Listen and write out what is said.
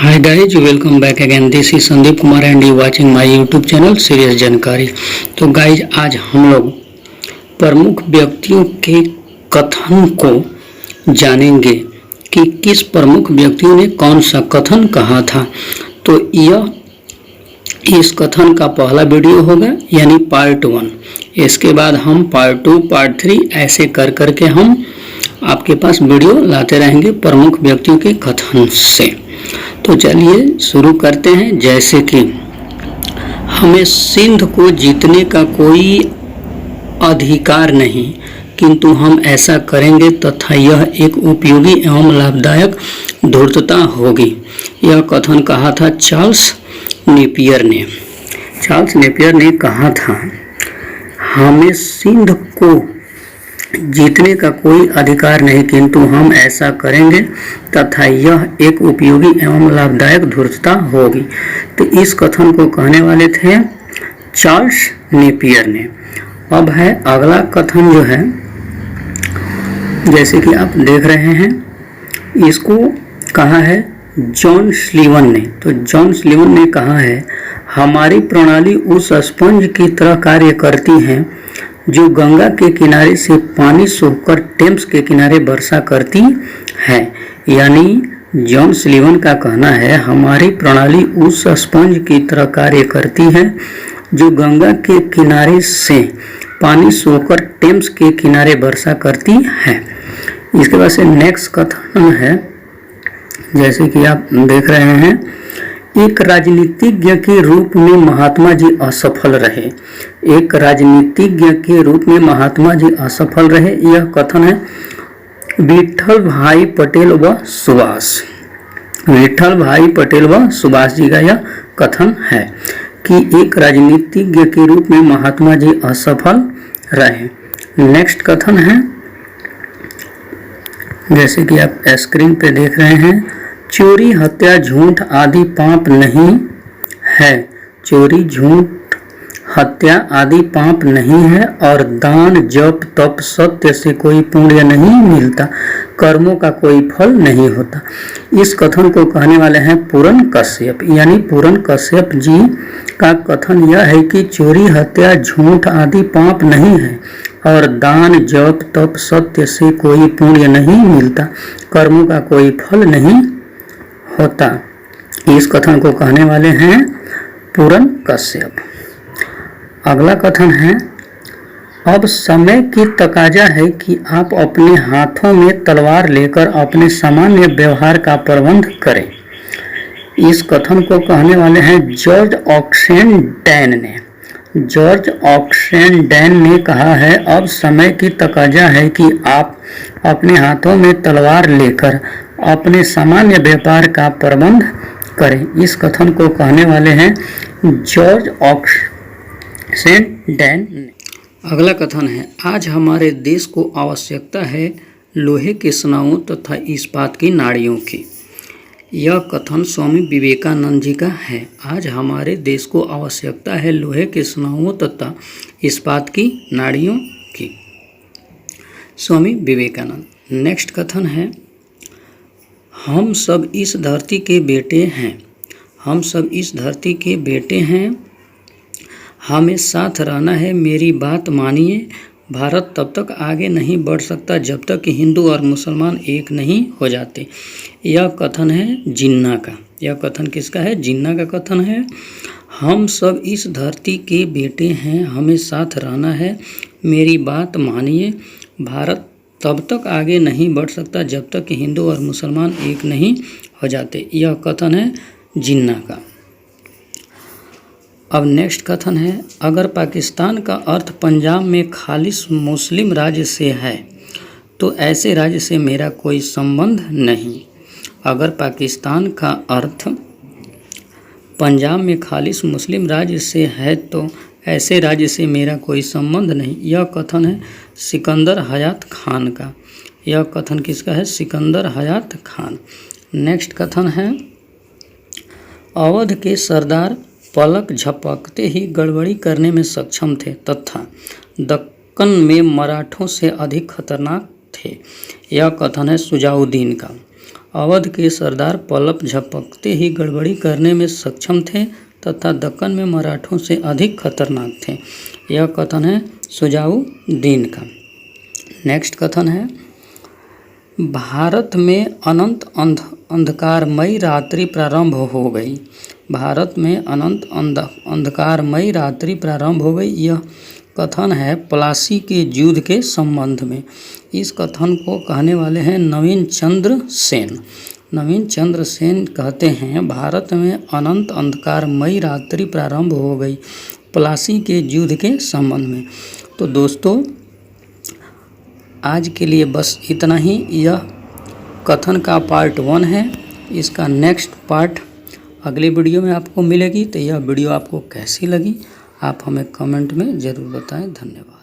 Hi guys, welcome back again. This is Sandeep Kumar and you watching my YouTube channel serious जानकारी। तो guys आज हम लोग प्रमुख व्यक्तियों के कथन को जानेंगे कि किस प्रमुख व्यक्तियों ने कौन सा कथन कहा था। तो यह इस कथन का पहला वीडियो होगा यानी पार्ट 1। इसके बाद हम पार्ट 2, पार्ट 3 ऐसे कर करके हम आपके पास वीडियो लाते रहेंगे प्रमुख व्यक्तियों के कथन से। तो चलिए शुरू करते हैं। जैसे कि हमें सिंध को जीतने का कोई अधिकार नहीं, किंतु हम ऐसा करेंगे तथा यह एक उपयोगी एवं लाभदायक धूर्तता होगी। यह कथन कहा था चार्ल्स नेपियर ने। चार्ल्स नेपियर ने कहा था हमें सिंध को जीतने का कोई अधिकार नहीं, किंतु हम ऐसा करेंगे तथा यह एक उपयोगी एवं लाभदायक धूर्तता होगी। तो इस कथन को कहने वाले थे चार्ल्स नेपियर ने। अब है अगला कथन जो है, जैसे कि आप देख रहे हैं, इसको कहा है जॉन स्लीवन ने। तो जॉन स्लीवन ने कहा है हमारी प्रणाली उस स्पंज की तरह कार्य करती है जो गंगा के किनारे से पानी सोखकर टेम्स के किनारे वर्षा करती है। यानी जॉन स्लीवन का कहना है हमारी प्रणाली उस स्पंज की तरह कार्य करती है जो गंगा के किनारे से पानी सोखकर टेम्स के किनारे वर्षा करती है। इसके बाद से नेक्स्ट कथन है, जैसे कि आप देख रहे हैं, एक राजनीतिज्ञ के रूप में महात्मा जी असफल रहे। एक राजनीतिज्ञ के रूप में महात्मा जी असफल रहे। यह कथन है विठल भाई पटेल व सुभाष। विठल भाई पटेल व सुभाष जी का यह कथन है कि एक राजनीतिज्ञ के रूप में महात्मा जी असफल रहे। नेक्स्ट कथन है, जैसे कि आप स्क्रीन पे देख रहे हैं, चोरी हत्या झूठ आदि पाप नहीं है। चोरी झूठ हत्या आदि पाप नहीं है और दान जप तप सत्य से कोई पुण्य नहीं मिलता, कर्मों का कोई फल नहीं होता। इस कथन को कहने वाले हैं पूरन कश्यप। यानी पूरन कश्यप जी का कथन यह है कि चोरी हत्या झूठ आदि पाप नहीं है और दान जप तप सत्य से कोई पुण्य नहीं मिलता, कर्मों का कोई फल नहीं होता। इस कथन को कहने वाले हैं पूरन कश्यप। अगला कथन है अब समय की तकाजा है कि आप अपने हाथों में तलवार लेकर अपने सामान्य व्यवहार का प्रबंध करें। इस कथन को कहने वाले हैं जॉर्ज ऑक्सेनडैन ने। जॉर्ज ऑक्सेनडैन ने कहा है अब समय की तकाजा है कि आप अपने हाथों में तलवार लेकर अपने सामान्य व्यापार का प्रबंध करें। इस कथन को कहने वाले हैं जॉर्ज ऑक्सेनडैन ने। अगला कथन है आज हमारे देश को आवश्यकता है लोहे के स्नायुओं तथा इस्पात की नाड़ियों की। यह कथन स्वामी विवेकानंद जी का है। आज हमारे देश को आवश्यकता है लोहे के स्नायुओं तथा इस्पात की नाड़ियों की। स्वामी विवेकानंद। नेक्स्ट कथन है हम सब इस धरती के बेटे हैं। हम सब इस धरती के बेटे हैं, हमें साथ रहना है, मेरी बात मानिए। भारत तब तक आगे नहीं बढ़ सकता जब तक कि हिंदू और मुसलमान एक नहीं हो जाते। यह कथन है जिन्ना का। यह कथन किसका है? जिन्ना का कथन है। हम सब इस धरती के बेटे हैं, हमें साथ रहना है, मेरी बात मानिए। भारत तब तक आगे नहीं बढ़ सकता जब तक कि हिंदू और मुसलमान एक नहीं हो जाते। यह कथन है जिन्ना का। अब नेक्स्ट कथन है अगर पाकिस्तान का अर्थ पंजाब में खालिश मुस्लिम राज्य से है तो ऐसे राज्य से मेरा कोई संबंध नहीं। अगर पाकिस्तान का अर्थ पंजाब में खालिश मुस्लिम राज्य से है तो ऐसे राज्य से मेरा कोई संबंध नहीं। यह कथन है सिकंदर हयात खान का। यह कथन किसका है? सिकंदर हयात खान। नेक्स्ट कथन है अवध के सरदार पलक झपकते ही गड़बड़ी करने में सक्षम थे तथा दक्कन में मराठों से अधिक खतरनाक थे। यह कथन है सुजाउद्दीन का। अवध के सरदार पलक झपकते ही गड़बड़ी करने में सक्षम थे तथा दक्कन में मराठों से अधिक खतरनाक थे। यह कथन है शुजाउद्दीन का। नेक्स्ट कथन है, भारत में अनंत अंधकारमयी रात्रि प्रारंभ हो गई। भारत में अनंत अंधकारमयी रात्रि प्रारंभ हो गई। यह कथन है प्लासी के युद्ध के संबंध में। इस कथन को कहने वाले हैं नवीन चंद्र सेन। नवीन चंद्र सेन कहते हैं भारत में अनंत अंधकारमयी रात्रि प्रारंभ हो गई प्लासी के युद्ध के संबंध में। तो दोस्तों आज के लिए बस इतना ही। यह कथन का पार्ट 1 है। इसका नेक्स्ट पार्ट अगले वीडियो में आपको मिलेगी। तो यह वीडियो आपको कैसी लगी आप हमें कमेंट में ज़रूर बताएं। धन्यवाद।